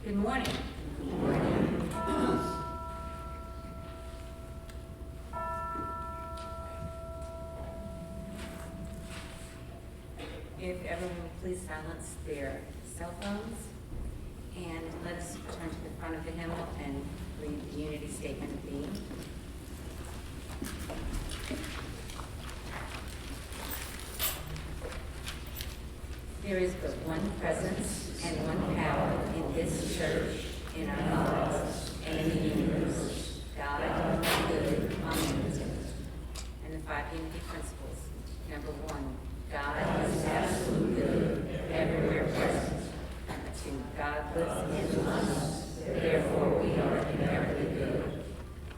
Good morning. Good morning. If everyone would please silence their cell phones, and let us turn to the front of the hymnal and read the unity statement of being. There is but one presence and one power in this church, in our lives, and in the universe. God, good, omnipotent. And the five unity principles. Number one, God is absolute good, everywhere present. Number two, God lives in us, therefore we are inherently good.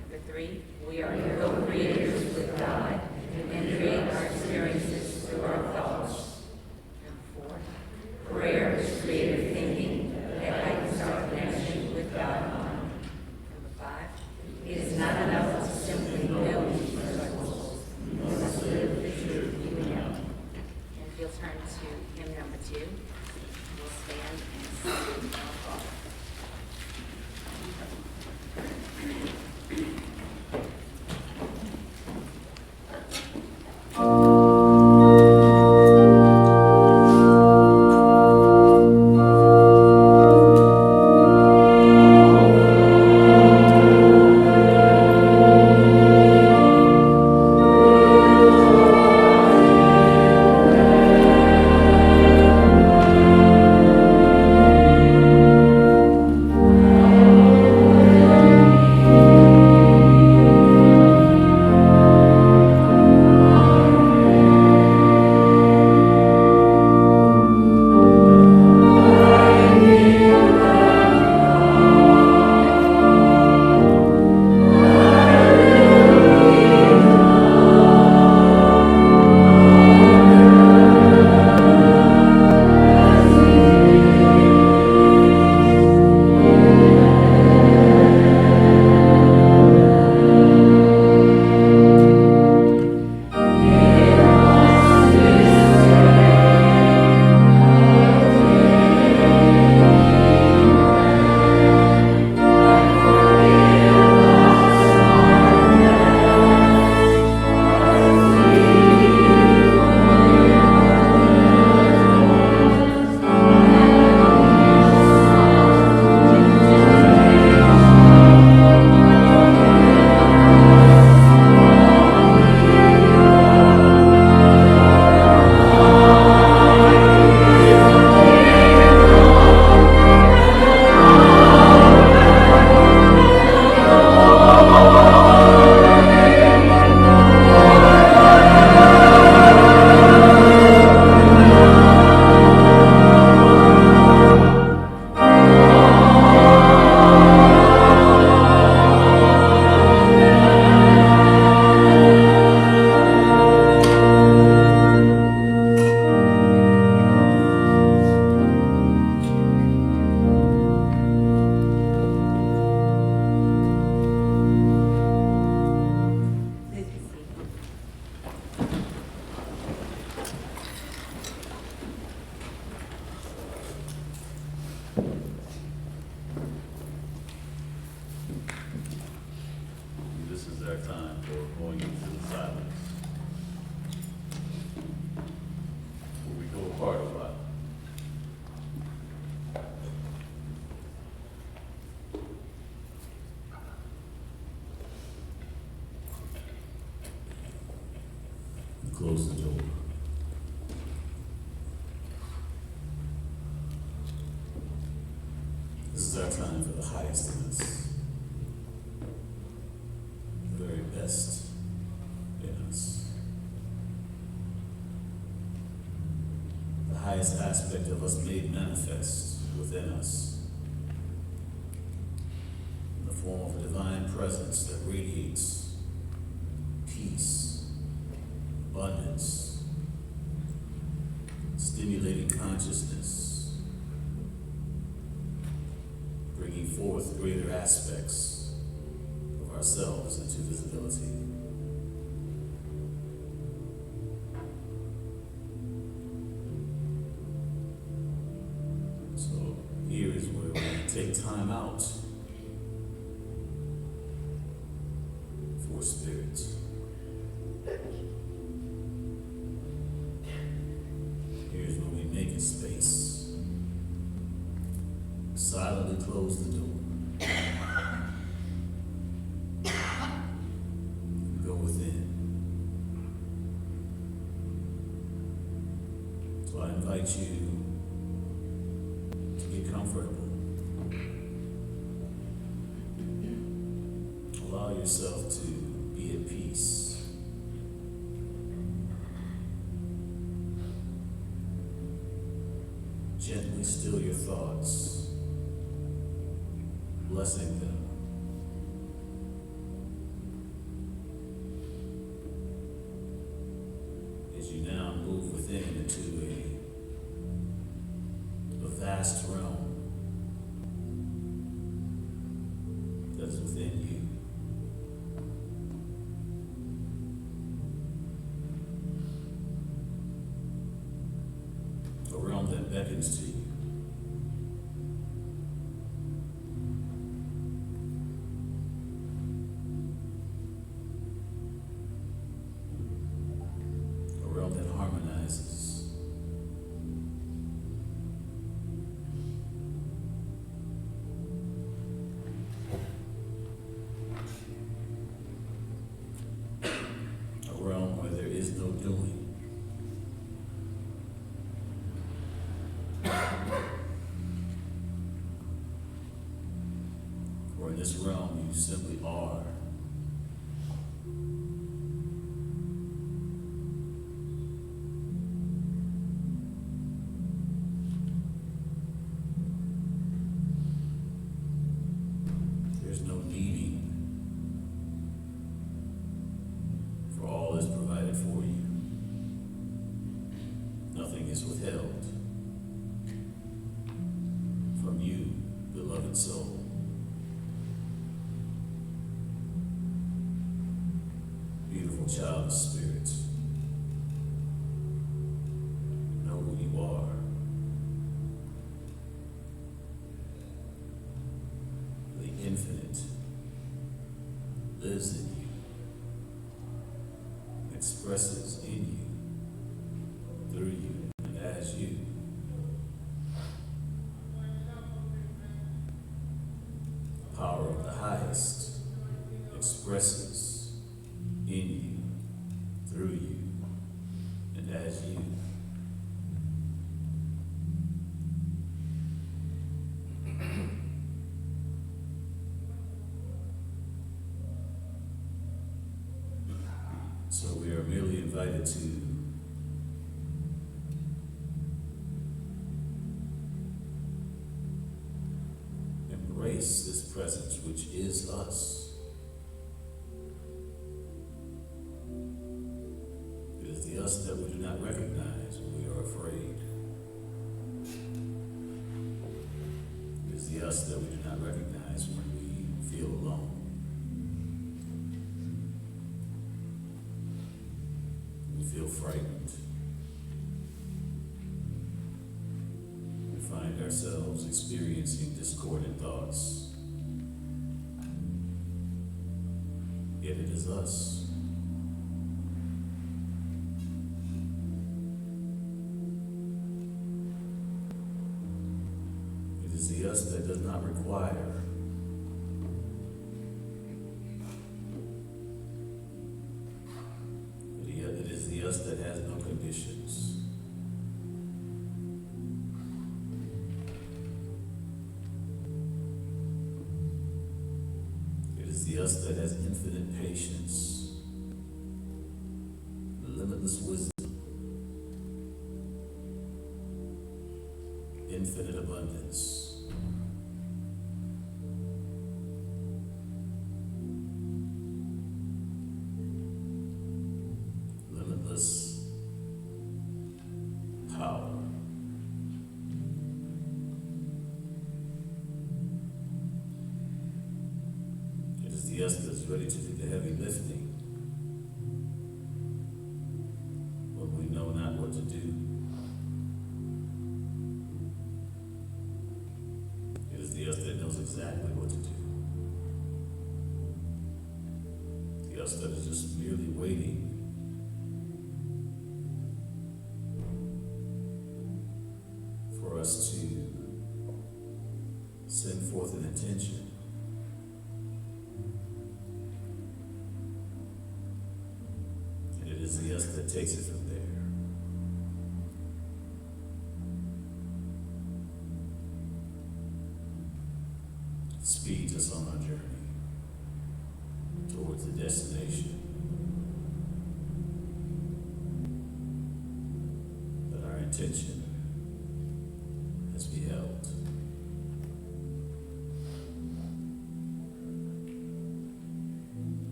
Number three, we are co-creators with God and create our experiences through our thoughts. Prayer is creative thinking that heightens our connection with God. Number five, it is not enough to simply know these principles. We must live the truth we know. And if you'll turn to hymn number 2, we'll stand and sing our Father. This is our time for going into the silence, where we go apart a lot. Close the door. This is our time for the highest in us, the very best in us, the highest aspect of us made manifest within us in the form of a divine presence that radiates peace, abundance, stimulating consciousness, bringing forth greater aspects of ourselves into visibility. So here is where we take time out for spirit. Here's where we make a space. Silently close the door. Go within. So I invite you to get comfortable. Allow yourself to be at peace. Gently still your thoughts, blessing them. As you now move within into a vast realm that is within you. A realm that beckons to you. A realm that harmonizes. A realm where there is no doing. For in this realm you simply are. There's no needing, for all is provided for you. Nothing is withheld from you, beloved soul. Beautiful child of spirit. Know who you are. The infinite lives in you, expresses in you, through you, and as you. The power of the highest expresses in you, through you, and as you. So we are merely invited to embrace this presence which is us. It is the us that we do not recognize when we are afraid. It is the us that we do not recognize when we feel alone. We feel frightened. We find ourselves experiencing discordant thoughts. Yet it is us. It is the us that does not require. It is the us that has no conditions. It is the us that has infinite patience, limitless wisdom, infinite abundance. Limitless power. It is the us that's ready to do the heavy lifting when we know not what to do. It is the us that exactly what to do. The us that is just merely waiting for us to send forth an intention. And it is the us that takes it from there. Speeds us on our journey towards the destination that our intention has beheld.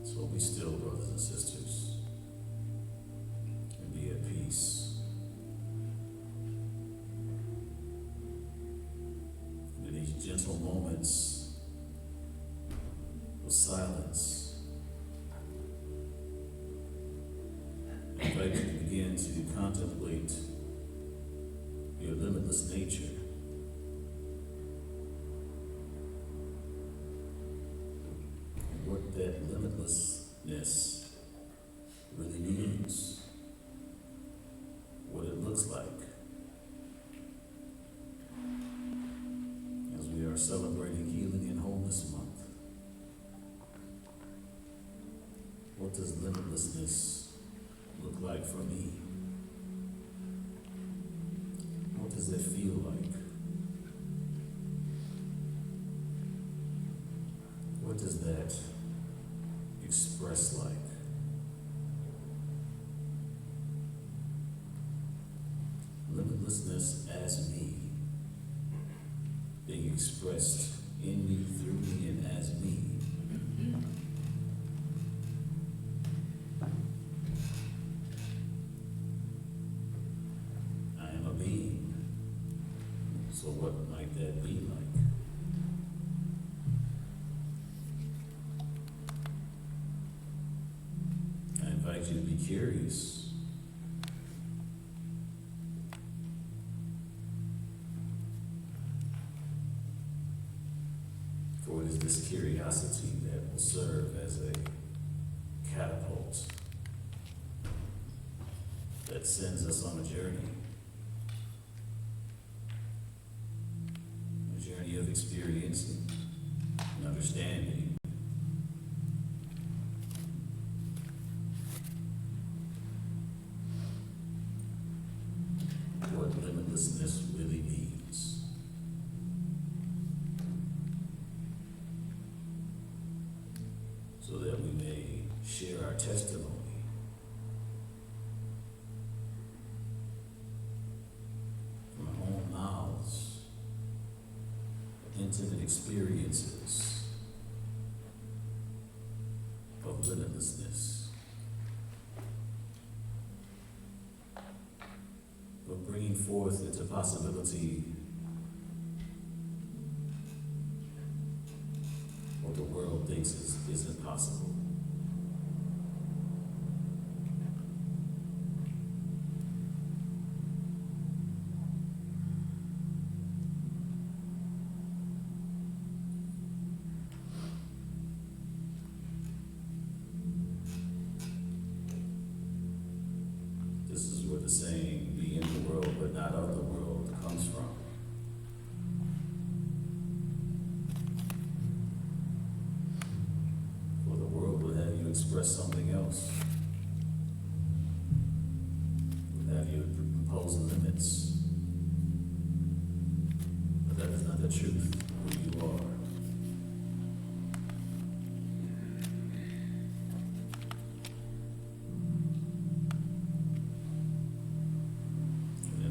So be still, brothers and sisters, and be at peace. And in these gentle moments of silence, I invite you to begin to contemplate your limitless nature. What that limitlessness really means, what it looks like. As we are celebrating Healing and Wholeness Month, what does limitlessness look like for me? What does that feel like? What does that express like? Limitlessness as me, being expressed in me, through me, and as me. I am a being, so what might that be like? I invite you to be curious. For it is this curiosity that will serve as a catapult that sends us on a journey of experiencing and understanding what limitlessness really means. So that we may share our testimony from our own mouths, intimate experiences of limitlessness, of bringing forth into possibility what the world thinks is impossible. This is where the saying, be in the world but not of the world, comes from. For the world would have you express something else. Would have you impose limits. But that is not the truth of who you are.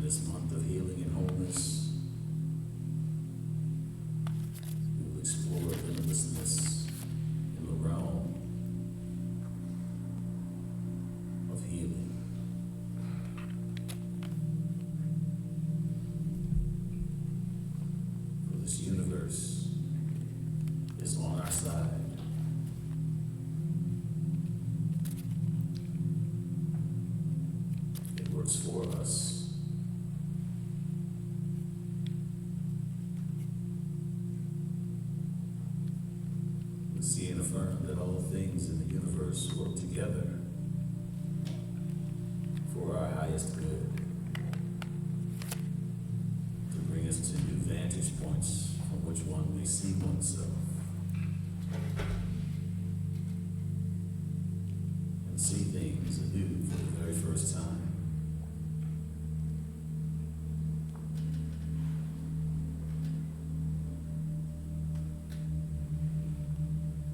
This month of healing and wholeness, we will explore limitlessness in the realm of healing. For this universe works for us. We see and affirm that all things in the universe work together for our highest good, to bring us to new vantage points from which one may see oneself and see things anew for the very first time.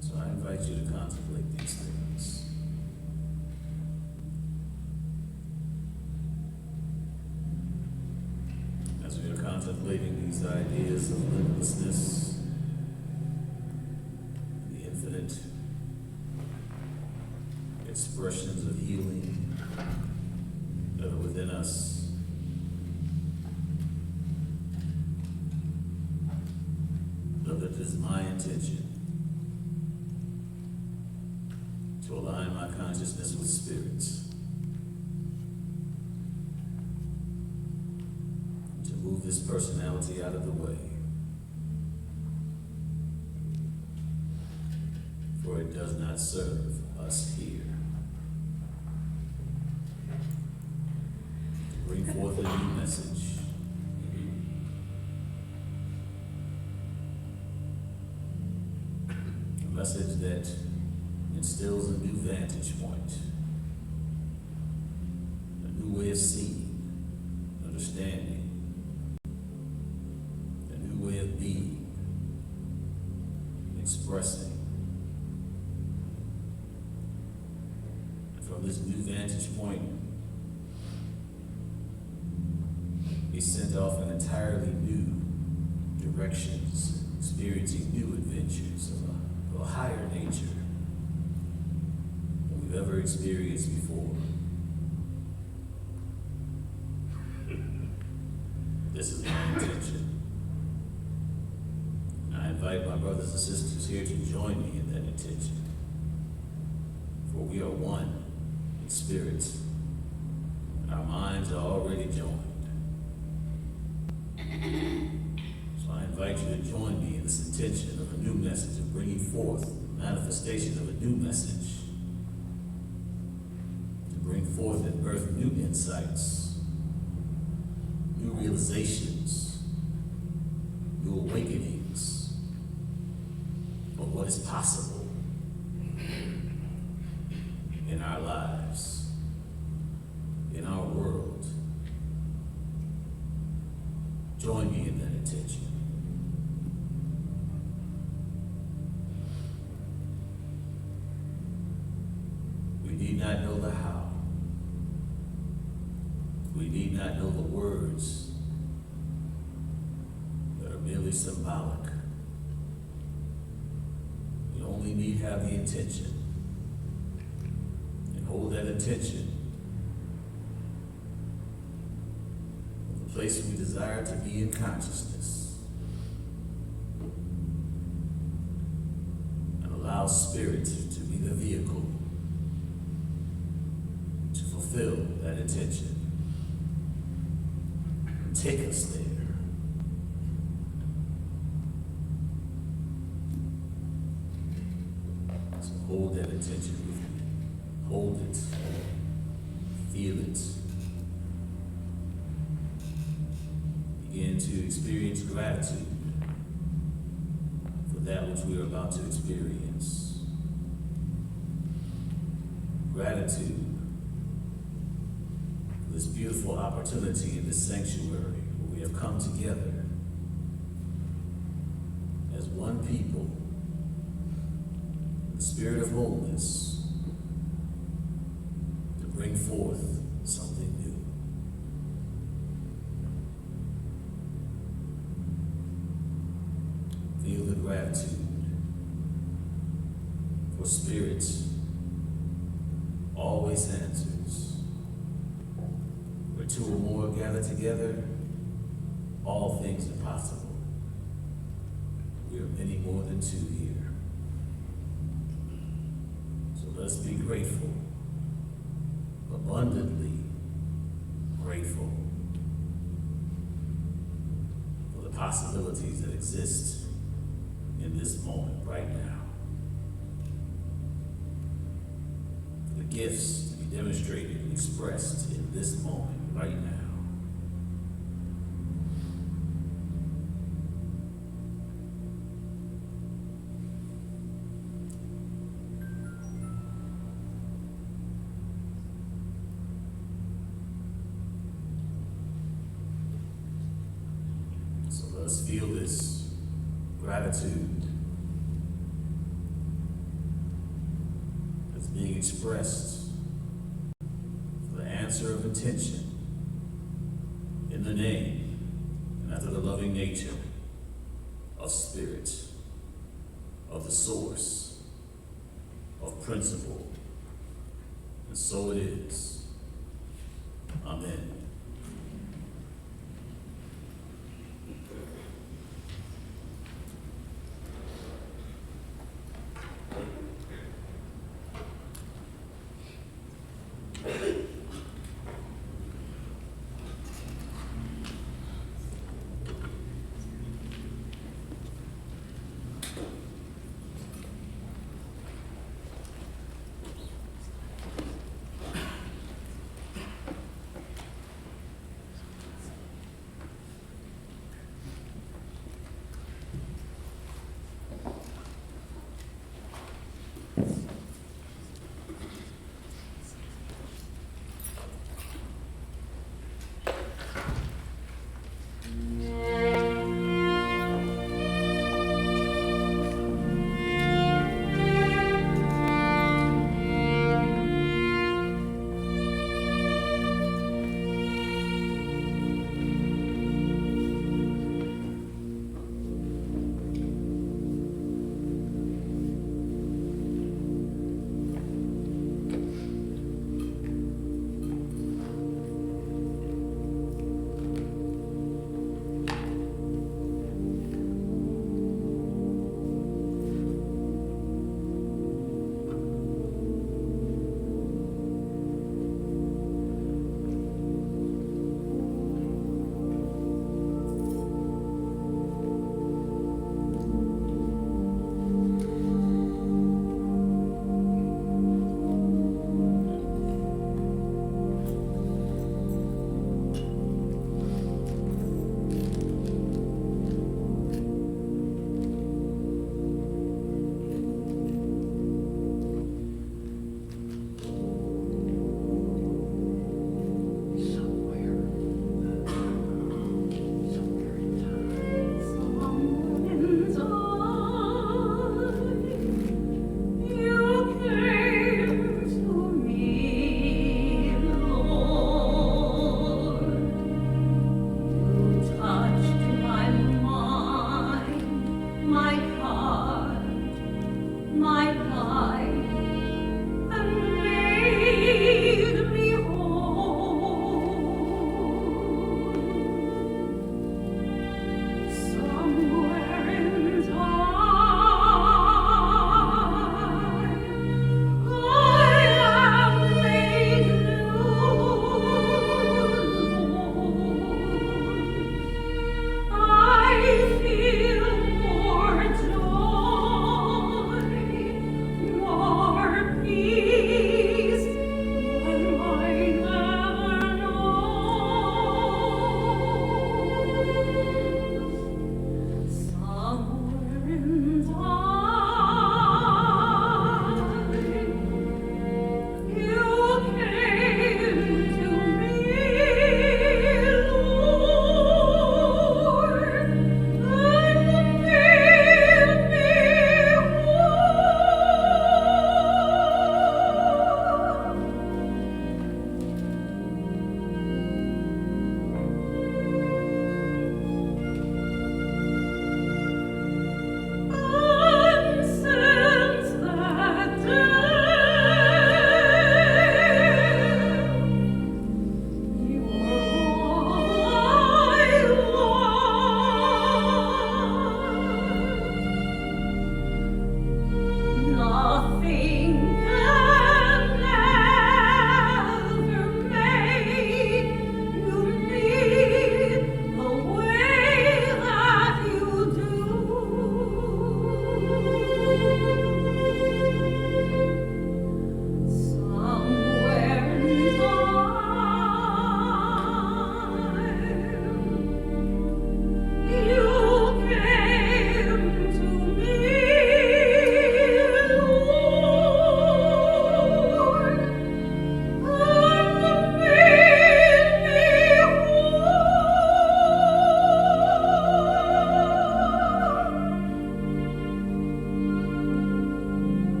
So I invite you to contemplate these things. As we are contemplating these ideas of limitlessness, the infinite expressions of healing that are within us, know that it is my intention to align my consciousness with spirit, to move this personality out of the way, for it does not serve us here. To bring forth a new message, a message that instills a new vantage point, a new way of seeing, understanding, a new way of being, expressing. And from this new vantage point, be sent off in entirely new directions, experiencing new adventures of a higher nature than we've ever experienced before. This is my intention. And I invite my brothers and sisters here to join me in that intention. For we are one in spirit, and our minds are already joined. So I invite you to join me in this intention of a new message, of bringing forth the manifestation of a new message, to bring forth and birth new insights, new realizations, new awakenings of what is possible in our lives, in our world. Join me in that intention. We need not know the how. We need not know the words that are merely symbolic. We only need have the intention, and hold that intention of the place we desire to be in consciousness, and allow spirit to be the vehicle to fulfill that intention. Take us there. So hold that intention with me. Hold it. Feel it. Begin to experience gratitude for that which we are about to experience. Gratitude for this beautiful opportunity in this sanctuary where we have come together as one people, in the spirit of wholeness, to bring forth something new. Feel the gratitude for spirit always answers. Where two or more gather together, all things are possible. We are many more than two here. So let's be grateful abundantly grateful for the possibilities that exist in this moment right now. For the gifts to be demonstrated and expressed in this moment right now. So let us feel this gratitude that's being expressed for the answer of intention in the name and after the loving nature of spirit, of the source, of principle. And so it is. Amen.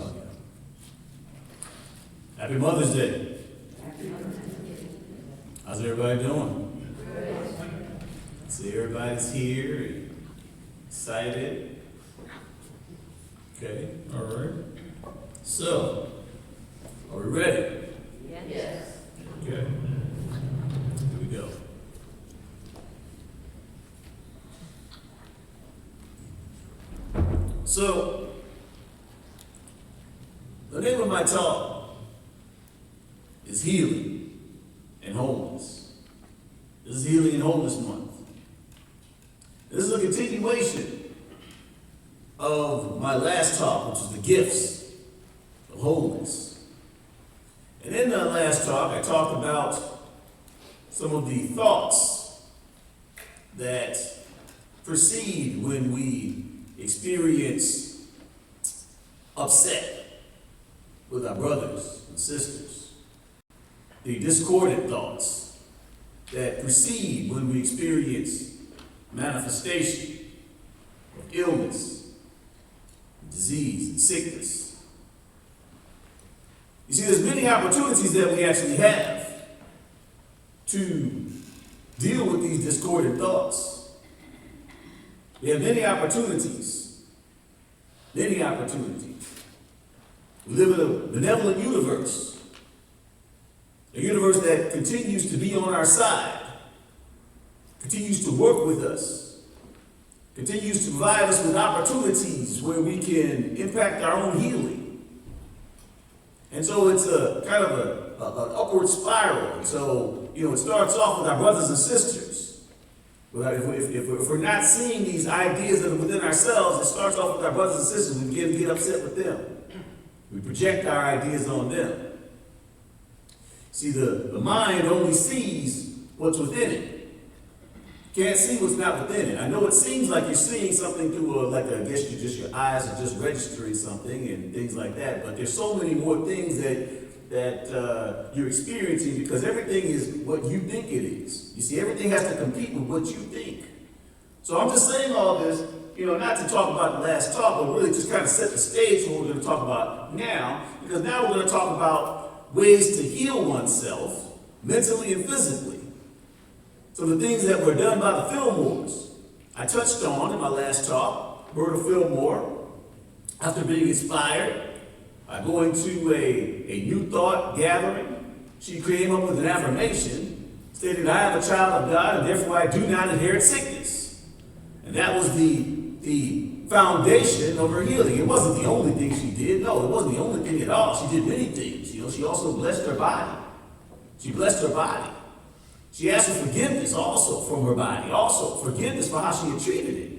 Oh, yeah. Happy Mother's Day. How's everybody doing? See, everybody's here, excited. Okay, all right. So, are we ready? Yes. Okay. Here we go. So, the name of my talk is Healing and Wholeness. This is Healing and Wholeness Month. This is a continuation of my last talk, which is the gifts of wholeness. And in that last talk, I talked about some of the thoughts that proceed when we experience upset with our brothers and sisters. The discordant thoughts that proceed when we experience manifestation of illness, disease, and sickness. You see, there's many opportunities that we actually have to deal with these discordant thoughts. We have many opportunities. Many opportunities. We live in a benevolent universe. A universe that continues to be on our side, continues to work with us, continues to provide us with opportunities where we can impact our own healing. And so it's a kind of an upward spiral. And so, it starts off with our brothers and sisters. But if we're not seeing these ideas that are within ourselves, it starts off with our brothers and sisters. We begin to get upset with them. We project our ideas on them. See, the mind only sees what's within it. Can't see what's not within it. I know it seems like you're seeing something through I guess your eyes are just registering something and things like that, but there's so many more things that you're experiencing because everything is what you think it is. You see, everything has to compete with what you think. So I'm just saying all this, not to talk about the last talk, but really just kind of set the stage for what we're going to talk about now, because now we're going to talk about ways to heal oneself, mentally and physically. So the things that were done by the Fillmores, I touched on in my last talk. Berta Fillmore, after being inspired by going to a New Thought gathering, she came up with an affirmation stating, "I am a child of God and therefore I do not inherit sickness." And that was the foundation of her healing. It wasn't the only thing she did. No, it wasn't the only thing at all. She did many things. She also blessed her body. She blessed her body. She asked for forgiveness also from her body. Also, forgiveness for how she had treated it.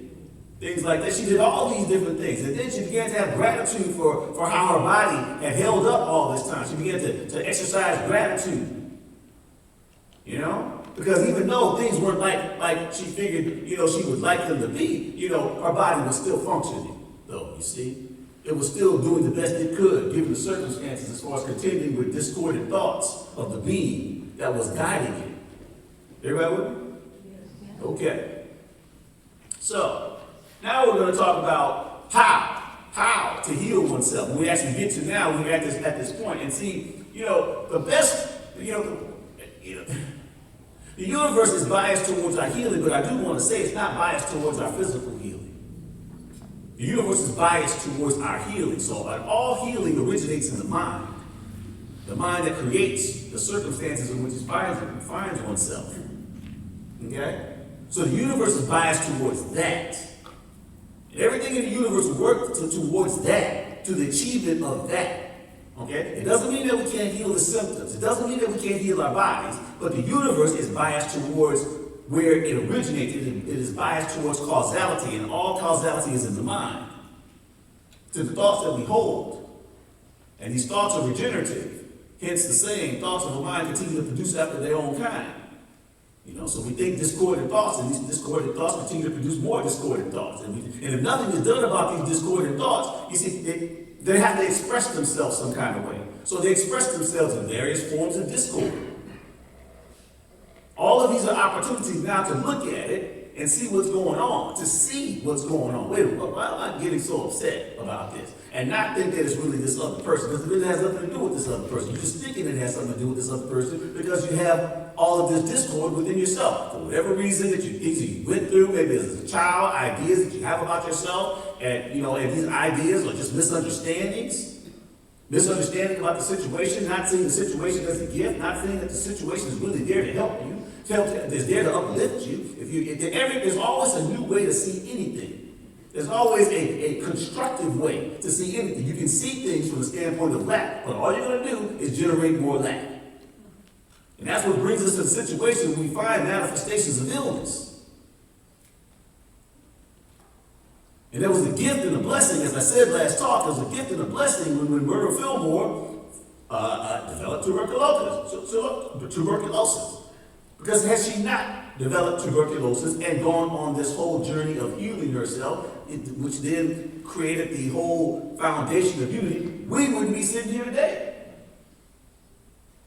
Things like that. She did all these different things. And then she began to have gratitude for how her body had held up all this time. She began to exercise gratitude. Because even though things weren't like she figured, she would like them to be, her body was still functioning, though, you see. It was still doing the best it could, given the circumstances, as far as contending with discordant thoughts of the being that was guiding it. Everybody with me? Okay. So, now we're going to talk about how to heal oneself. When we actually get to now, we're at this point. And see, the best, the universe is biased towards our healing, but I do want to say it's not biased towards our physical healing. The universe is biased towards our healing. So all healing originates in the mind that creates the circumstances in which it finds oneself. Okay? So the universe is biased towards that. And everything in the universe works towards that, to the achievement of that. Okay? It doesn't mean that we can't heal the symptoms. It doesn't mean that we can't heal our bodies. But the universe is biased towards where it originated. It is biased towards causality, and all causality is in the mind. To the thoughts that we hold. And these thoughts are regenerative. Hence the saying, thoughts of the mind continue to produce after their own kind. So we think discordant thoughts, and these discordant thoughts continue to produce more discordant thoughts. And if nothing is done about these discordant thoughts, you see, they have to express themselves some kind of way. So they express themselves in various forms of discord. All of these are opportunities now to look at it and see what's going on, to see what's going on. Wait a minute, why am I getting so upset about this? And not think that it's really this other person, because it really has nothing to do with this other person. You're just thinking it has something to do with this other person because you have all of this discord within yourself. For whatever reason that you went through, maybe as a child, ideas that you have about yourself, and and these ideas are just misunderstandings. Misunderstanding about the situation, not seeing the situation as a gift, not seeing that the situation is really there to help you, is there to uplift you. There's always a new way to see anything. There's always a constructive way to see anything. You can see things from the standpoint of lack, but all you're going to do is generate more lack. And that's what brings us to the situation where we find manifestations of illness. And there was a gift and a blessing, as I said last talk, there was a gift and a blessing when Reverend Fillmore developed tuberculosis. Because had she not developed tuberculosis and gone on this whole journey of healing herself, which then created the whole foundation of unity, we wouldn't be sitting here today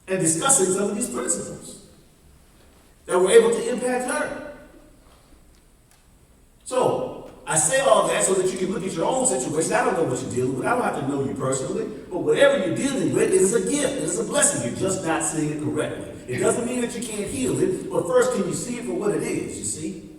and discussing some of these principles that were able to impact her. So, I say all that so that you can look at your own situation. I don't know what you're dealing with. I don't have to know you personally. But whatever you're dealing with, it is a gift. It is a blessing. You're just not seeing it correctly. It doesn't mean that you can't heal it. But first, can you see it for what it is, you see?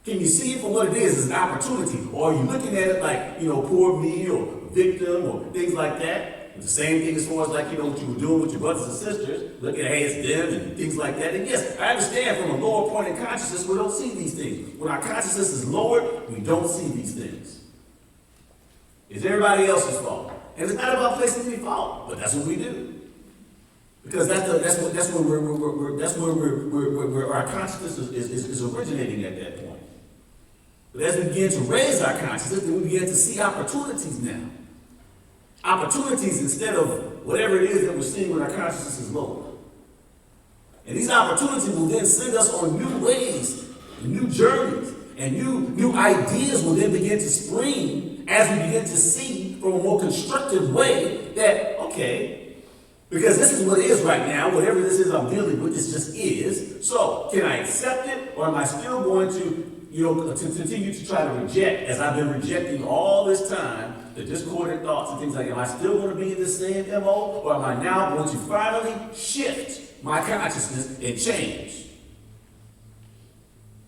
Can you see it for what it is as an opportunity? Or are you looking at it like, poor me or victim or things like that? The same thing as far as what you were doing with your brothers and sisters, looking at, hey, it's them and things like that. And yes, I understand from a lower point in consciousness, we don't see these things. When our consciousness is lowered, we don't see these things. It's everybody else's fault. And it's not about placing any fault, but that's what we do. Because that's where our consciousness is originating at that point. But as we begin to raise our consciousness, then we begin to see opportunities now. Opportunities instead of whatever it is that we're seeing when our consciousness is low. And these opportunities will then send us on new ways, new journeys, and new ideas will then begin to spring as we begin to see from a more constructive way that, okay, because this is what it is right now, whatever this is I'm dealing with, this just is. So, can I accept it, or am I still going to to continue to try to reject, as I've been rejecting all this time, the discordant thoughts and things like that? Am I still going to be in this same MO, or am I now going to finally shift my consciousness and change?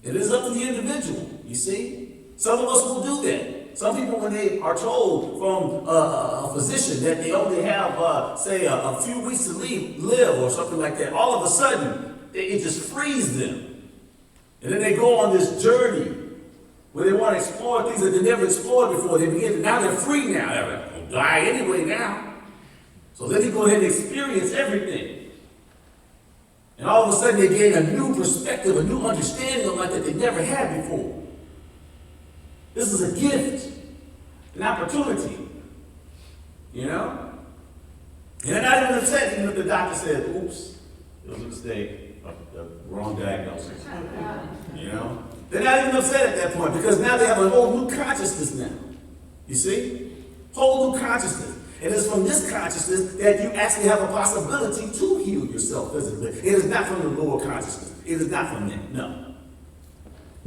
It is up to the individual, you see? Some of us will do that. Some people, when they are told from a physician that they only have, say, a few weeks to live or something like that, all of a sudden, it just frees them. And then they go on this journey where they want to explore things that they never explored before. Now they're free now. They're going to die anyway now. So then they go ahead and experience everything. And all of a sudden they gain a new perspective, a new understanding of life that they never had before. This is a gift, an opportunity, And they're not even upset even if the doctor said, oops, it was a mistake. The wrong diagnosis. They're not even upset at that point because now they have a whole new consciousness now. You see? Whole new consciousness. And it's from this consciousness that you actually have a possibility to heal yourself physically. It is not from the lower consciousness. It is not from that. No.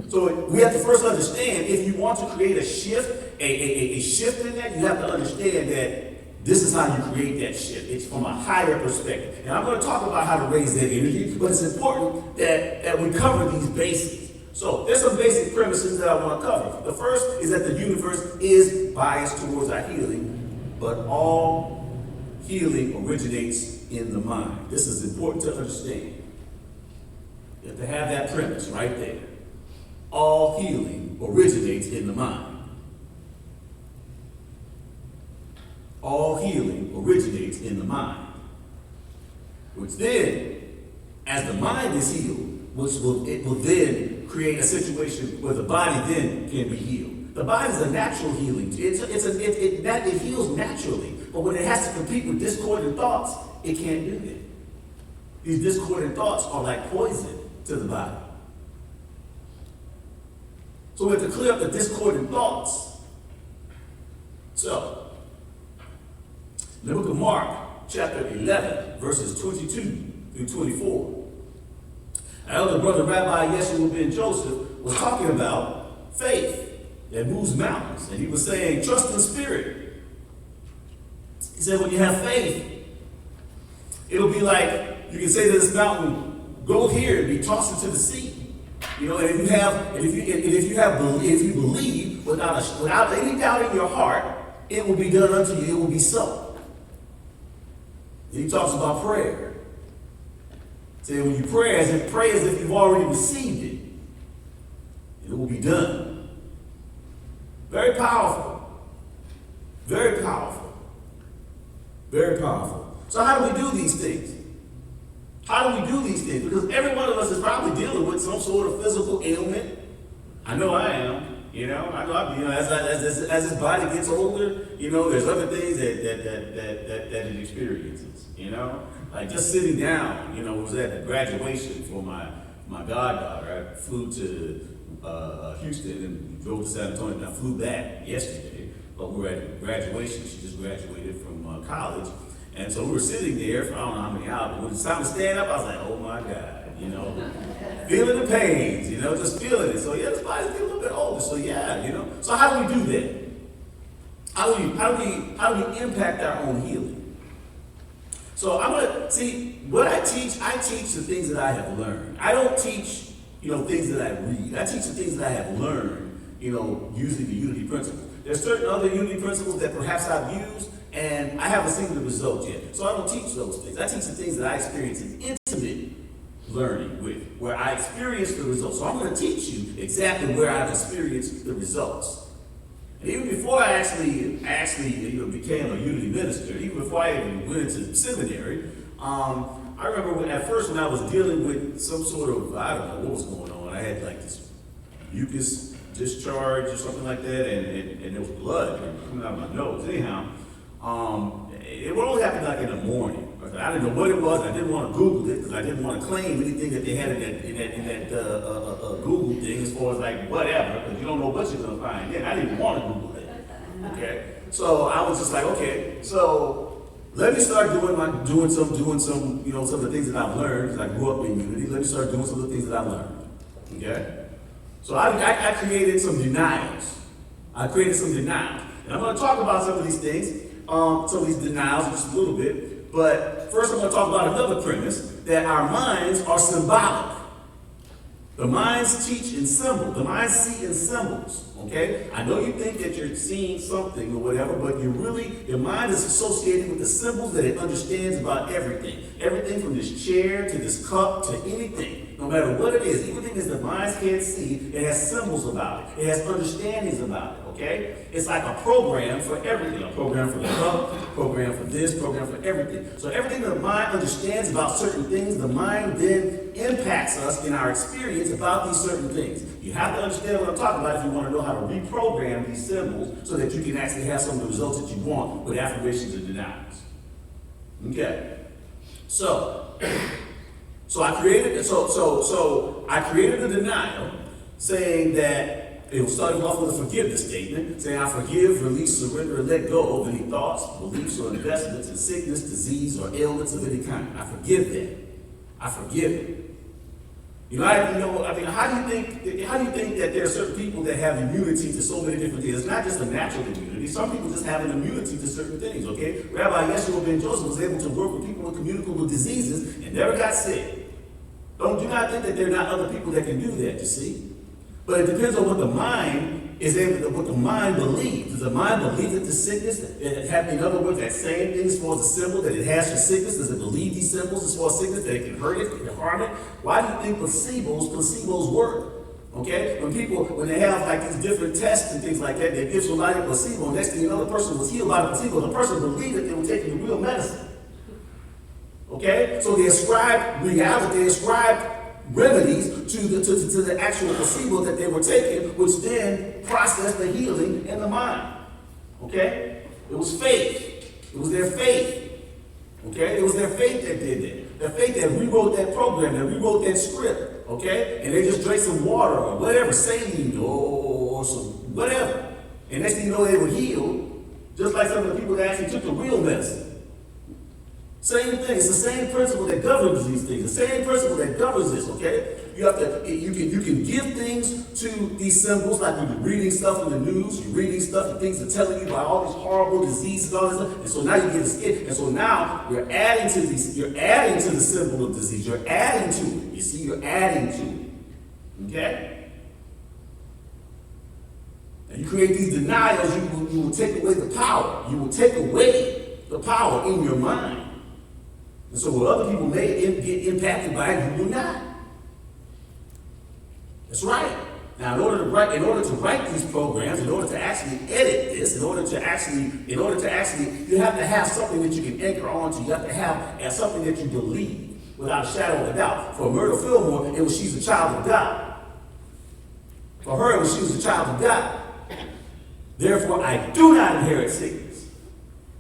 So we have to first understand, if you want to create a shift, a shift in that, you have to understand that this is how you create that shift. It's from a higher perspective. And I'm going to talk about how to raise that energy, but it's important that we cover these bases. So there's some basic premises that I want to cover. The first is that the universe is biased towards our healing, but all healing originates in the mind. This is important to understand. You have to have that premise right there. All healing originates in the mind. All healing originates in the mind. Which then, as the mind is healed, it will then create a situation where the body then can be healed. The body is a natural healing. It heals naturally. But when it has to compete with discordant thoughts, it can't do that. These discordant thoughts are like poison to the body. So we have to clear up the discordant thoughts. So, in the book of Mark, chapter 11, verses 22 through 24. Our elder brother, Rabbi Yeshua ben Joseph, was talking about faith that moves mountains. And he was saying, trust in spirit. He said, when you have faith, it'll be like you can say to this mountain, go here and be tossed into the sea. You know, and if you believe without any doubt in your heart, it will be done unto you, it will be so. And he talks about prayer. Say when you pray as if you've already received it, it will be done. Very powerful. Very powerful. Very powerful. So how do we do these things? How do we do these things? Because every one of us is probably dealing with some sort of physical ailment. I know I am. You know, as his body gets older, you know, there's other things that it experiences. You know, like just sitting down. You know, was at the graduation for my goddaughter. I flew to Houston and drove to San Antonio. And I flew back yesterday, but we were at graduation. She just graduated from college. And so we were sitting there for I don't know how many hours, but when it's time to stand up, I was like, oh my God, you know, feeling the pains, you know, just feeling it. So yeah, this body's getting a little bit older, so yeah, you know. So how do we do that? How do we impact our own healing? So I'm gonna see what I teach the things that I have learned. I don't teach, you know, things that I read. I teach the things that I have learned, you know, using the unity principle. There's certain other unity principles that perhaps I've used, and I haven't seen the results yet. So I don't teach those things. I teach the things that I experience in intimate learning with, where I experience the results. So I'm going to teach you exactly where I've experienced the results. And even before I actually became a unity minister, even before I even went into seminary, I remember at first when I was dealing with some sort of, I don't know what was going on. I had like this mucus discharge or something like that, and there was blood coming out of my nose. Anyhow, it would only happen like in the morning. I didn't know what it was. I didn't want to Google it because I didn't want to claim anything that they had in that Google thing as far as like whatever, because you don't know what you're going to find. Then I didn't want to Google it. Okay, so I was just like, okay, so let me start doing some you know, some of the things that I've learned because I grew up in unity. Let me start doing some of the things that I've learned. Okay, so I created some denials. And I'm going to talk about some of these things. Some of these denials just a little bit, but first I'm going to talk about another premise, that our minds are symbolic. The minds teach in symbols. The minds see in symbols, okay? I know you think that you're seeing something or whatever, but your mind is associated with the symbols that it understands about everything. Everything from this chair to this cup to anything. No matter what it is, even things that minds can't see, it has symbols about it. It has understandings about it, okay? It's like a program for everything. A program for the cup, a program for this, a program for everything. So everything that the mind understands about certain things, the mind then impacts us in our experience about these certain things. You have to understand what I'm talking about if you want to know how to reprogram these symbols so that you can actually have some of the results that you want with affirmations and denials. Okay? So I created a denial saying that it was starting off with a forgiveness statement, saying I forgive, release, surrender, and let go of any thoughts, beliefs, or investments in sickness, disease, or ailments of any kind. I forgive that. I forgive it. You know, how do you think that there are certain people that have immunity to so many different things? It's not just a natural immunity. Some people just have an immunity to certain things, okay? Rabbi Yeshua ben Joseph was able to work with people with communicable diseases and never got sick. Do not think that there are not other people that can do that, you see? But it depends on what the mind what the mind believes. Does the mind believe that the sickness, in other words, that same thing as far as the symbol that it has for sickness, does it believe these symbols as far as sickness, that it can hurt it, it can harm it? Why do you think placebos work? Okay? When they have like these different tests and things like that, they give somebody a placebo, next thing another person was healed by the placebo. The person believed that they were taking the real medicine. Okay? So they ascribed reality, they ascribed remedies to the actual placebo that they were taking, which then processed the healing in the mind. Okay? It was faith. It was their faith. Okay? It was their faith that did that. Their faith that rewrote that program, that rewrote that script. Okay? And they just drank some water or whatever, saline or some whatever. And next thing you know, they were healed, just like some of the people that actually took the real medicine. Same thing. It's the same principle that governs these things. The same principle that governs this, okay? you can give things to these symbols, like when you're reading stuff in the news, you're reading stuff and things are telling you about all these horrible diseases and all this stuff, and so now you get scared, and so now you're adding to the symbol of disease, you're adding to it, you see, you're adding to it, okay? And you create these denials, you will take away the power, you will take away the power in your mind. And so where other people may get impacted by it, you will not. That's right. Now, in order to write these programs, in order to actually edit this, in order to actually, you have to have something that you can anchor onto. You have to have something that you believe without a shadow of a doubt. For Myrtle Fillmore, it was she's a child of God. For her, it was she was a child of God. Therefore, I do not inherit sickness.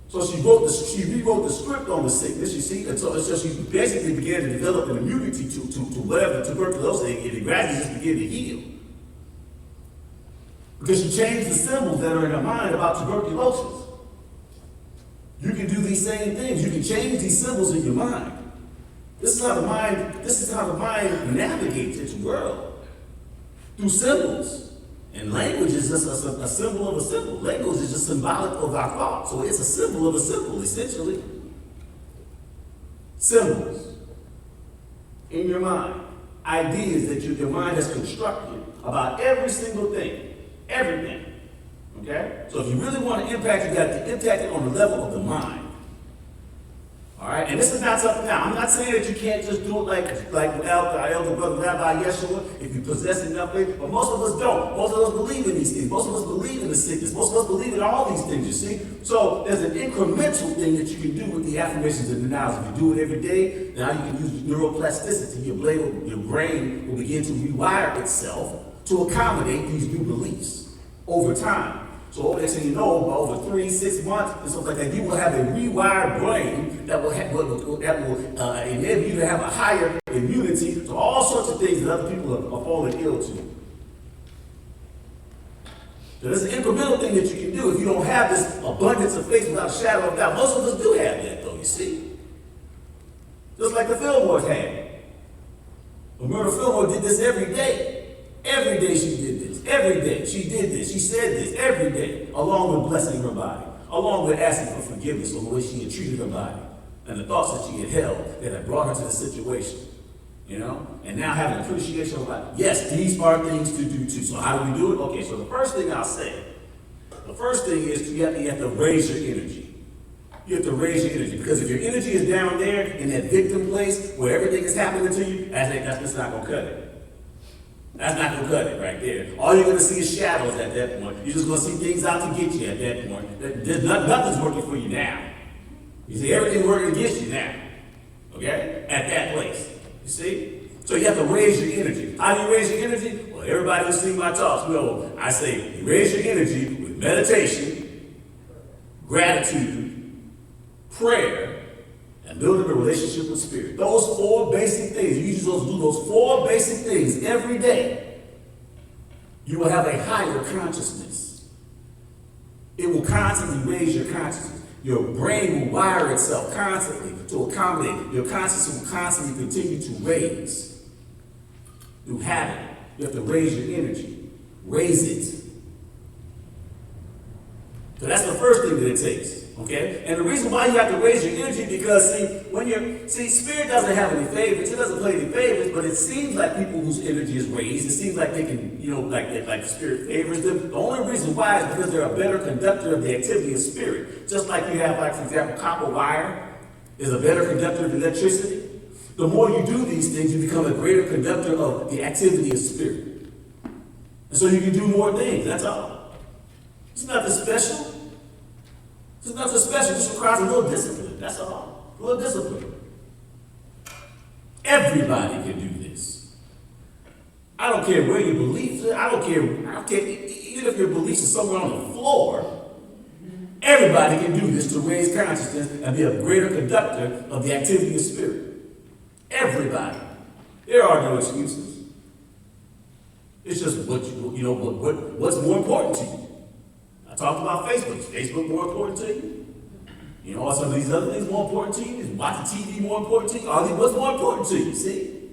So she rewrote the script on the sickness, you see, and so she basically began to develop an immunity to whatever tuberculosis, and it gradually just began to heal. Because she changed the symbols that are in her mind about tuberculosis. You can do these same things. You can change these symbols in your mind. This is how the mind navigates its world. Through symbols. And language is just a symbol of a symbol. Language is just symbolic of our thought. So it's a symbol of a symbol, essentially. Symbols in your mind. Ideas that your mind has constructed about every single thing. Everything. Okay? So if you really want to impact, you got to impact it on the level of the mind. All right? And this is not something now. I'm not saying that you can't just do it like our elder brother Rabbi Yeshua, if you possess enough faith, but most of us don't. Most of us believe in these things. Most of us believe in the sickness. Most of us believe in all these things, you see? So there's an incremental thing that you can do with the affirmations and denials. If you do it every day, now you can use neuroplasticity. Your brain will begin to rewire itself to accommodate these new beliefs over time. So next thing you know, over 3, 6 months, and stuff like that, you will have a rewired brain that will enable you to have a higher immunity to all sorts of things that other people are falling ill to. So there's an incremental thing that you can do if you don't have this abundance of faith without a shadow of doubt. Most of us do have that, though, you see. Just like the Fillmores had. But Myrtle Fillmore did this every day. Every day she did this. Every day she did this. She said this every day, along with blessing her body, along with asking for forgiveness for the way she had treated her body and the thoughts that she had held that had brought her to the situation. You know? And now having appreciation of life. Yes, these are things to do too. So how do we do it? Okay, so the first thing I'll say, is you have to raise your energy. You have to raise your energy. Because if your energy is down there in that victim place where everything is happening to you, that's just not going to cut it. That's not going to cut it right there. All you're going to see is shadows at that point. You're just going to see things out to get you at that point. Nothing's working for you now. You see, everything's working against you now. Okay? At that place. You see? So you have to raise your energy. How do you raise your energy? Well, everybody who's seen my talks know I say you raise your energy with meditation, gratitude, prayer, and building a relationship with spirit. Those 4 basic things, you do those 4 basic things every day, you will have a higher consciousness. It will constantly raise your consciousness. Your brain will wire itself constantly to accommodate. Your consciousness will constantly continue to raise. Through habit, you have to raise your energy. Raise it. So that's the first thing that it takes. Okay? And the reason why you have to raise your energy, because spirit doesn't have any favorites, it doesn't play any favorites, but it seems like people whose energy is raised, it seems like they can, like the spirit favors them. The only reason why is because they're a better conductor of the activity of spirit. Just like you have, for example, copper wire is a better conductor of electricity. The more you do these things, you become a greater conductor of the activity of spirit. And so you can do more things, that's all. It's nothing special. It's nothing special. It just requires a little discipline. That's all. A little discipline. Everybody can do this. I don't care where your beliefs are. I don't care. Even if your beliefs are somewhere on the floor, everybody can do this to raise consciousness and be a greater conductor of the activity of spirit. Everybody. There are no excuses. It's just what's more important to you. I talked about Facebook. Is Facebook more important to you? Are some of these other things more important to you? Is watching TV more important to you? What's more important to you? See?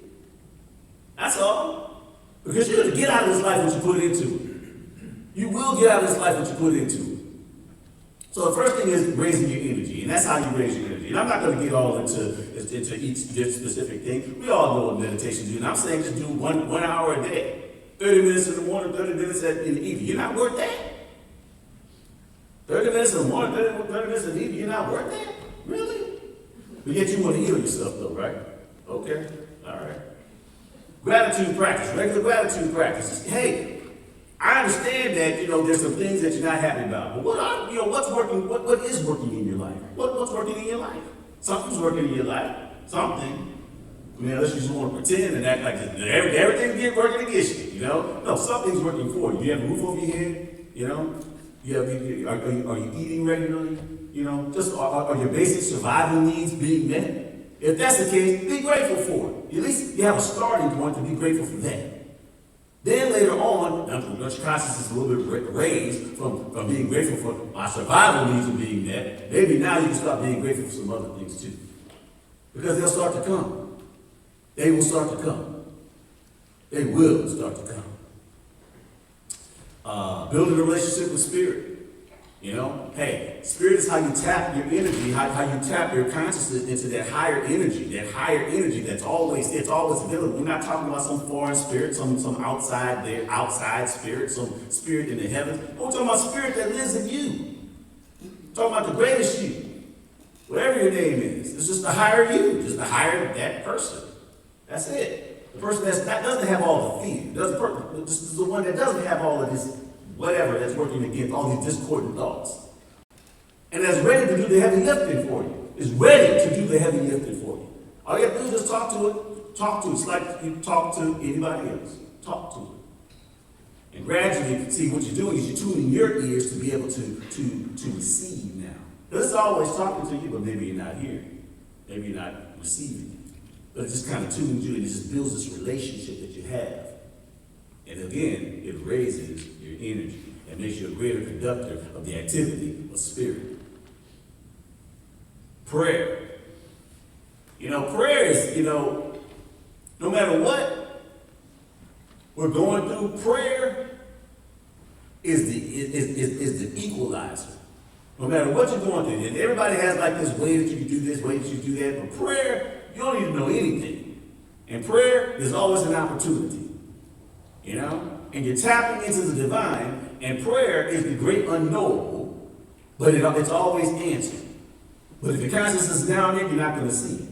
That's all. Because you're going to get out of this life what you put into it. You will get out of this life what you put into it. So the first thing is raising your energy, and that's how you raise your energy. And I'm not going to get all into each specific thing. We all know what meditation do, and I'm saying just do 1 hour a day. 30 minutes in the morning, 30 minutes in the evening. You're not worth that? 30 minutes in the morning, 30 minutes in the evening, you're not worth that? Really? But yet you want to heal yourself though, right? Okay, all right. Gratitude practice, regular gratitude practice. Hey, I understand that, there's some things that you're not happy about. But what's working, what is working in your life? What's working in your life? Something's working in your life. Something. I mean, unless you just want to pretend and act like everything's getting working against you, No, something's working for you. You have a roof over your head, are you eating regularly? Are your basic survival needs being met? If that's the case, be grateful for it. At least you have a starting point to be grateful for that. Then later on, once your consciousness is a little bit raised from being grateful for my survival needs are being met, maybe now you can start being grateful for some other things too. Because they'll start to come. They will start to come. They will start to come. Building a relationship with spirit. Hey, spirit is how you tap your energy, how you tap your consciousness into that higher energy that's always available. We're not talking about some foreign spirit, some outside spirit, some spirit in the heavens. We're talking about spirit that lives in you. We're talking about the greatest you. Whatever your name is. It's just the higher you, just the higher that person. That's it. The person that doesn't have all the fear. This is the one that doesn't have all of this whatever that's working against all these discordant thoughts. And that's ready to do the heavy lifting for you. Is ready to do the heavy lifting for you. All you have to do is just talk to it. Talk to it. It's like you talk to anybody else. Talk to it. And gradually, see, what you're doing is you're tuning your ears to be able to receive now. Because it's always talking to you, but maybe you're not hearing. Maybe you're not receiving. But it just kind of tunes you and it just builds this relationship that you have. And again, it raises your energy and makes you a greater conductor of the activity of spirit. Prayer. Prayer is, no matter what we're going through, prayer is the equalizer. No matter what you're going through, and everybody has like this way that you can do this, way that you do that, but prayer, you don't need to know anything. And prayer, there's always an opportunity. And you're tapping into the divine, and prayer is the great unknowable, but it's always answered. But if your consciousness is down there, you're not going to see it.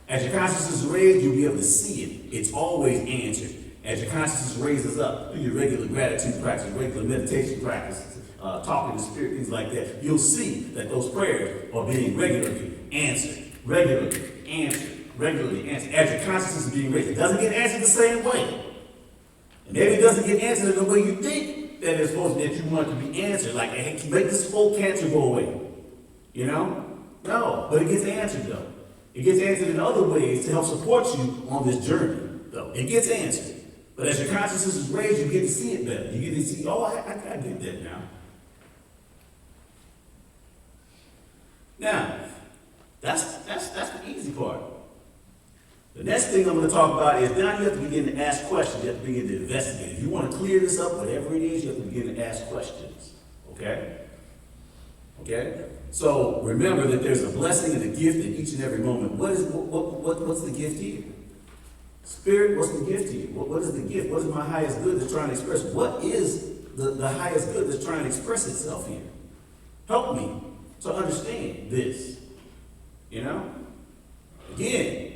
As your consciousness is raised, you'll be able to see it. It's always answered. As your consciousness raises up, through your regular gratitude practice, regular meditation practices, talking to spirit, things like that, you'll see that those prayers are being regularly answered. Regularly answered. As your consciousness is being raised, it doesn't get answered the same way. And maybe it doesn't get answered in the way you think that it's supposed to, that you want it to be answered. Like, hey, make this whole cancer go away. No, but it gets answered though. It gets answered in other ways to help support you on this journey, though. It gets answered. But as your consciousness is raised, you get to see it better. You get to see, I get that now. Now, that's the easy part. The next thing I'm going to talk about is now you have to begin to ask questions. You have to begin to investigate. If you want to clear this up, whatever it is, you have to begin to ask questions. Okay? So remember that there's a blessing and a gift in each and every moment. What's the gift here? Spirit, what's the gift here? What is the gift? What is my highest good that's trying to express? What is the highest good that's trying to express itself here? Help me to understand this. Again,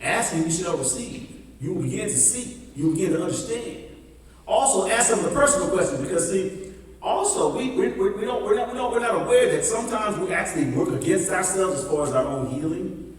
asking, you shall receive. You will begin to see. You will begin to understand. Also, ask some of the personal questions because, see, also we're not aware that sometimes we actually work against ourselves as far as our own healing.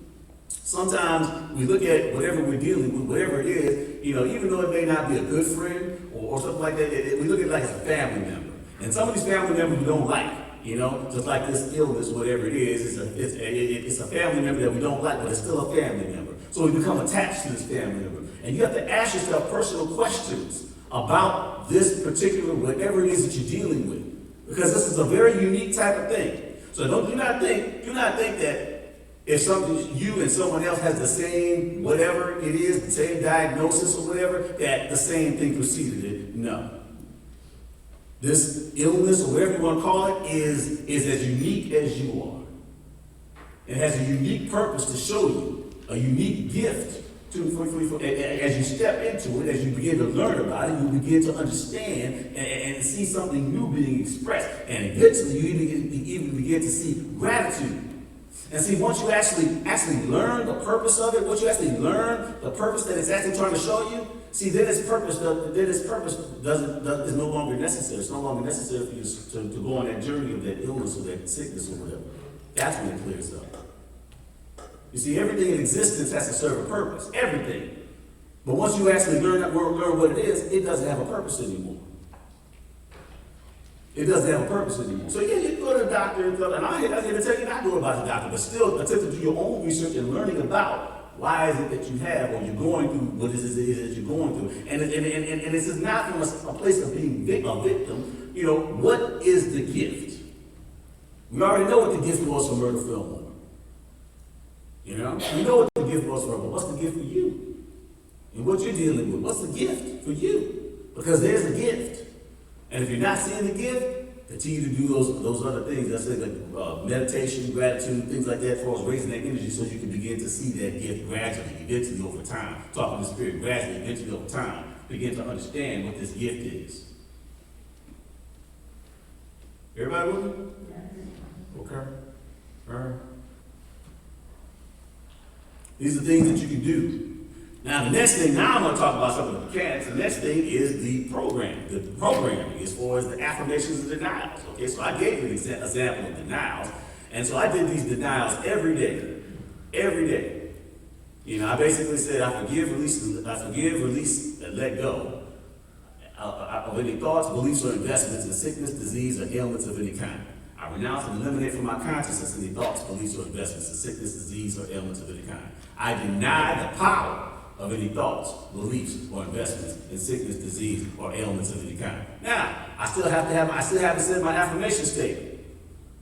Sometimes we look at whatever we're dealing with, whatever it is, even though it may not be a good friend or something like that, we look at it like it's a family member. And some of these family members we don't like. Just like this illness, whatever it is, it's a family member that we don't like, but it's still a family member. So we become attached to this family member. And you have to ask yourself personal questions about this particular, whatever it is that you're dealing with. Because this is a very unique type of thing. So do not think that If something, you and someone else has the same, whatever it is, the same diagnosis or whatever, that the same thing preceded it, no. This illness, or whatever you want to call it, is as unique as you are. It has a unique purpose to show you, a unique gift as you step into it, as you begin to learn about it, you begin to understand and see something new being expressed. And eventually you even begin to see gratitude. And see, once you actually learn the purpose of it, once you actually learn the purpose that it's actually trying to show you, see, then its purpose is no longer necessary. It's no longer necessary for you to go on that journey of that illness or that sickness or whatever. That's when it clears up. You see, everything in existence has to serve a purpose. Everything. But once you actually learn what it is, it doesn't have a purpose anymore. It doesn't have a purpose anymore. So yeah, you can go to the doctor and I'm here to tell you not to go about the doctor, but still attempt to do your own research and learning about why is it that you have or you're going through what it is that you're going through. And this is not from a place of being a victim. You know, what is the gift? We already know what the gift was for Murder Fillmore. You know? We know what the gift was for her, but what's the gift for you? And what you're dealing with, what's the gift for you? Because there's a gift. And if you're not seeing the gift, continue to do those other things. That's like meditation, gratitude, things like that, for us raising that energy so you can begin to see that gift gradually, eventually over time. Talking to the Spirit gradually, eventually over time. Begin to understand what this gift is. Everybody with me? Okay. All right. These are things that you can do. Now, the next thing, now I'm going to talk about some of the mechanics. The next thing is the program. The programming as far as the affirmations and denials. Okay, so I gave you an example of denials. And so I did these denials every day. Every day. You know, I basically said, I forgive, release, and let go of any thoughts, beliefs, or investments in sickness, disease, or ailments of any kind. I renounce and eliminate from my consciousness any thoughts, beliefs, or investments in sickness, disease, or ailments of any kind. I deny the power of any thoughts, beliefs, or investments in sickness, disease, or ailments of any kind. Now, I still have to say my affirmation statement.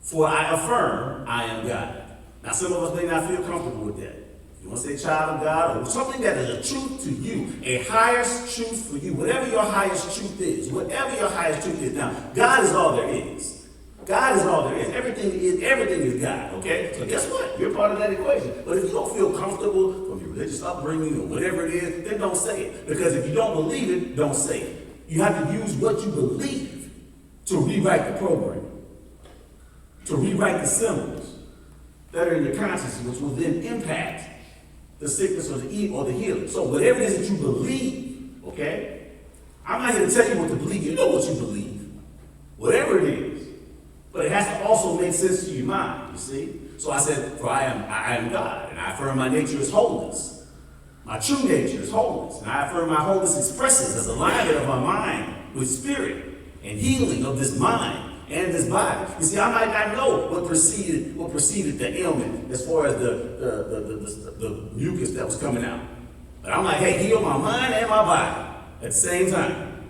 For I affirm I am God. Now, some of us may not feel comfortable with that. You want to say child of God, or something that is a truth to you, a highest truth for you, whatever your highest truth is, whatever your highest truth is. Now, God is all there is. God is all there is. Everything is God, okay? So guess what? You're part of that equation. But if you don't feel comfortable from your religious upbringing or whatever it is, then don't say it. Because if you don't believe it, don't say it. You have to use what you believe to rewrite the program, to rewrite the symbols that are in your consciousness, which will then impact the sickness or the healing. So whatever it is that you believe, okay? I'm not here to tell you what to believe. You know what you believe. Whatever it is. But it has to also make sense to your mind, you see? So I said, for I am God, and I affirm my nature is wholeness. My true nature is wholeness. And I affirm my wholeness expresses as alignment of my mind with spirit and healing of this mind and this body. You see, I might not know what preceded the ailment as far as the mucus that was coming out. But I'm like, hey, heal my mind and my body at the same time.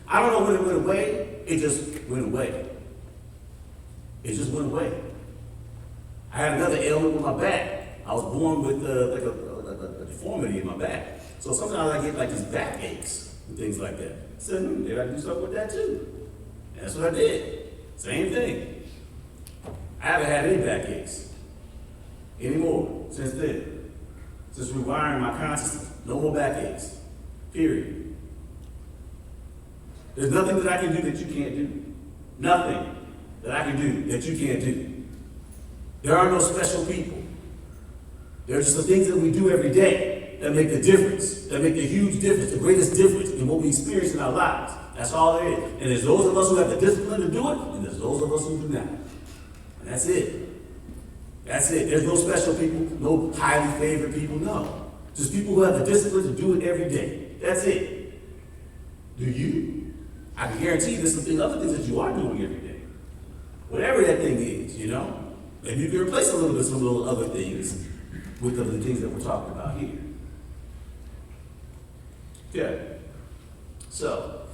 I don't know when it went away. It just went away. It just went away. I had another ailment with my back. I was born with like a deformity in my back. So sometimes I get like these back aches and things like that. I said, did I do something with that too? And that's what I did. Same thing. I haven't had any back aches anymore since then. Since rewiring my consciousness. No more back aches. Period. There's nothing that I can do that you can't do. Nothing that I can do that you can't do. There are no special people. There are just the things that we do every day that make the difference, that make the huge difference, the greatest difference in what we experience in our lives. That's all there is. And there's those of us who have the discipline to do it, and there's those of us who do not. And that's it. That's it. There's no special people, no highly favored people, no. Just people who have the discipline to do it every day. That's it. Do you? I can guarantee you there's some other things that you are doing every day. Whatever that thing is, you know. And you can replace a little bit some of those other things with the things that we're talking about here. Okay. So,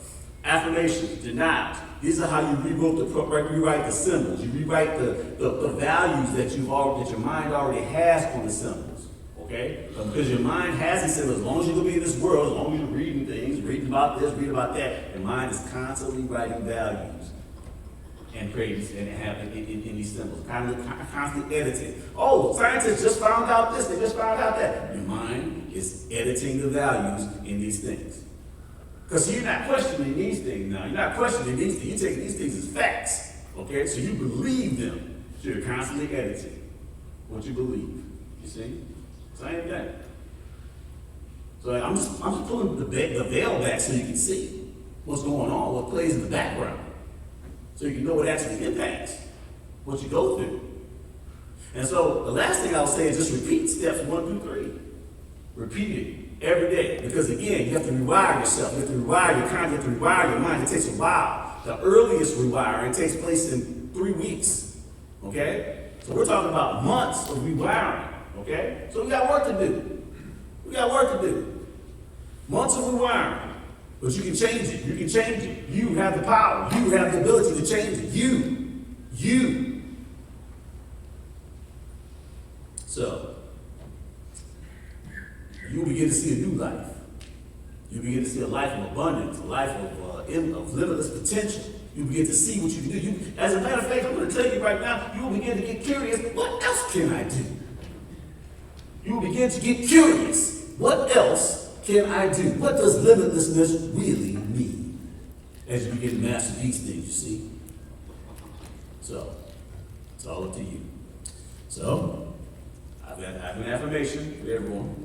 affirmations, denials. These are how you rewrite the symbols. You rewrite the values that your mind already has on the symbols. Okay? Because your mind has these symbols. As long as you're going to be in this world, as long as you're reading things, reading about this, reading about that, your mind is constantly writing values and creating and having in these symbols. Constantly editing. Oh, scientists just found out this, they just found out that. Your mind is editing the values in these things. Because you're not questioning these things now. You're not questioning these things. You're taking these things as facts. Okay? So you believe them. So you're constantly editing what you believe. You see? Same thing. So I'm just pulling the veil back so you can see what's going on, what plays in the background. So you can know what actually impacts what you go through. And so the last thing I'll say is just repeat steps 1 through 3. Repeat it every day. Because again, you have to rewire yourself. You have to rewire your kind. You have to rewire your mind. It takes a while. The earliest rewiring takes place in 3 weeks. Okay? So we're talking about months of rewiring. Okay? So we got work to do. We got work to do. Months of rewiring. But you can change it. You can change it. You have the power. You have the ability to change it. You. So, you'll begin to see a new life. You'll begin to see a life of abundance, a life of limitless potential. You begin to see what you can do. As a matter of fact, I'm going to tell you right now, you will begin to get curious. What else can I do? You will begin to get curious. What else can I do? What does limitlessness really mean? As you begin to master these things, you see. So, it's all up to you. So, I have an affirmation for everyone.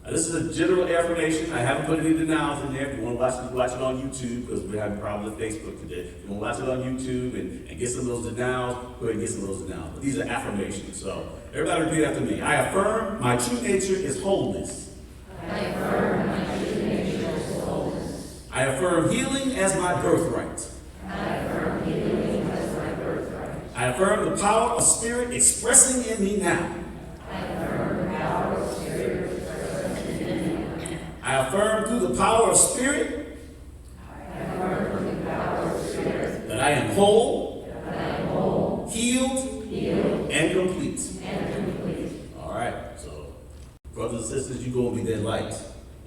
This is a general affirmation. I haven't put any denials in there. If you want to watch it on YouTube, because we're having problems with Facebook today. If you want to watch it on YouTube and get some of those denials, go ahead and get some of those denials. But these are affirmations. So everybody repeat after me. I affirm my true nature is wholeness. I affirm my true nature is wholeness. I affirm healing as my birthright. I affirm healing as my birthright. I affirm the power of spirit expressing in me now. I affirm the power of spirit expressing in me now. I affirm through the power of spirit that I am whole, healed, and complete. All right, so brothers and sisters, you go and be that light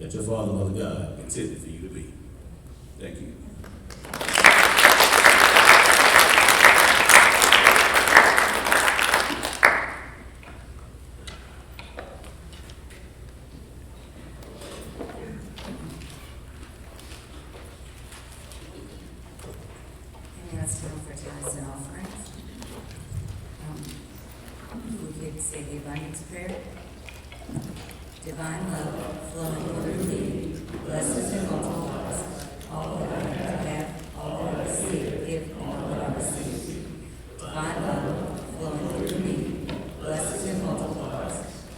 that your Father, Mother God intended for you to be. Thank you. It's time for tithes and offerings. We could say the abundance prayer. Divine love flowing through me, blesses and multiplies all that I have, all that I receive, give, and all that I receive. Divine love flowing through me, blesses and multiplies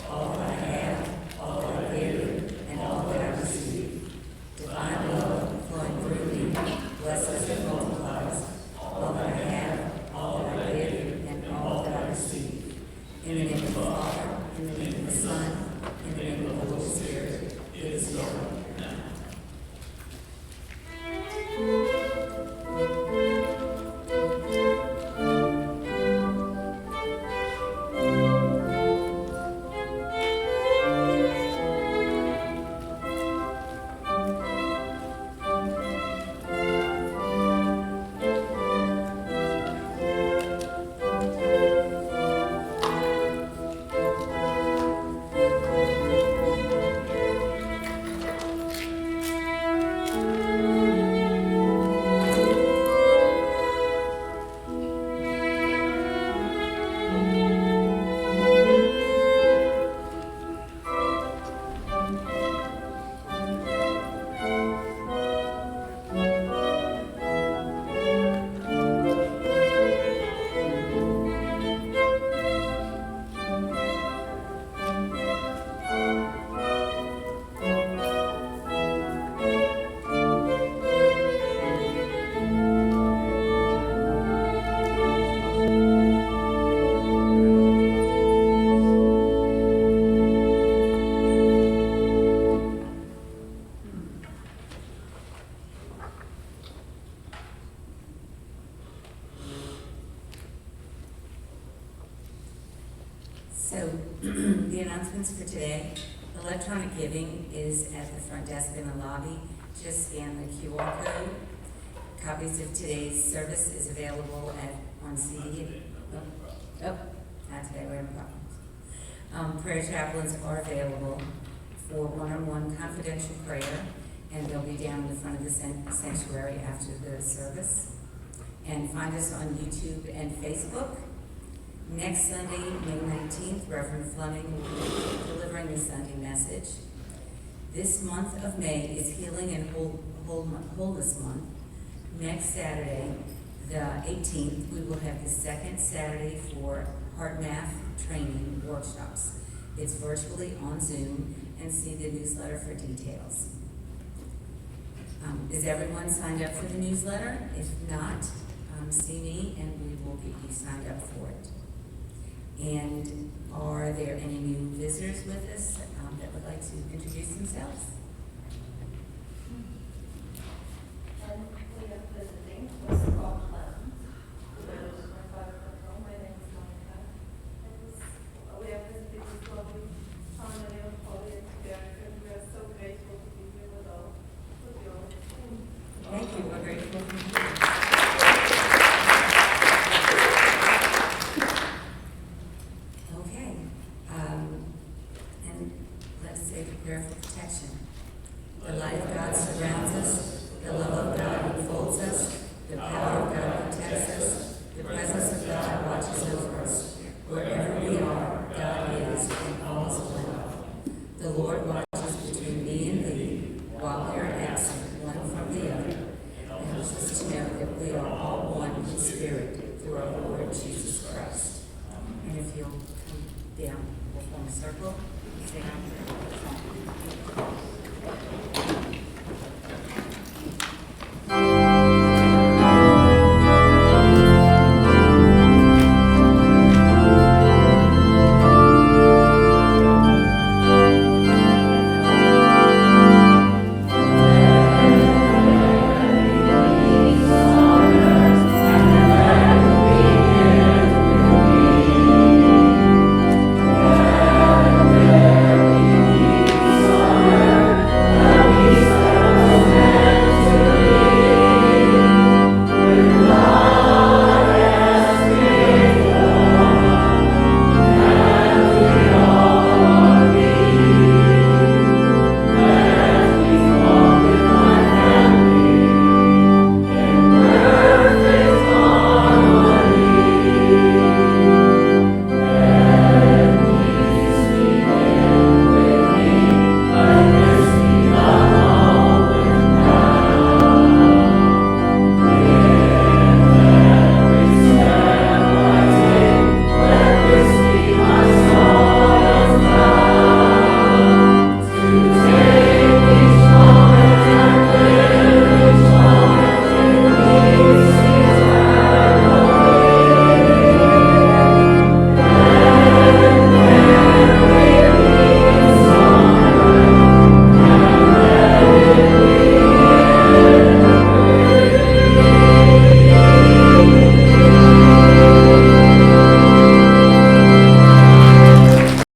all that I have, all that I give, and all that I receive. Divine love flowing through me, blesses and multiplies all that I have, all that I give, and all that I receive. In the name of the Father, in the name of the Son, in the name of the Holy Spirit. today. Electronic giving is at the front desk in the lobby. Just scan the QR code. Copies of today's service is available on CD. Oh, not today, we're in problems. Prayer chaplains are available for one-on-one confidential prayer, and they'll be down in the front of the sanctuary after the service. And find us on YouTube and Facebook. Next Sunday, May 19th, Reverend Fleming will be delivering the Sunday message. This month of May is Healing and Wholeness Month. Next Saturday, the 18th, we will have the second Saturday for Heart Math training workshops. It's virtually on Zoom, and see the newsletter for details. Is everyone signed up for the newsletter? If not, see me and we will get you signed up for it. And are there any new visitors with us that would like to introduce themselves? And we have visiting with Scott Clem. My name is Monica. We have visited this lovely family of Holly and Derek, and we are so grateful to be here with you all. Thank you, we're grateful for you. Okay, and let's say the prayer for protection. The light of God surrounds us, the love of God enfolds us, the power of God protects us, the presence of God watches over us. Wherever we are,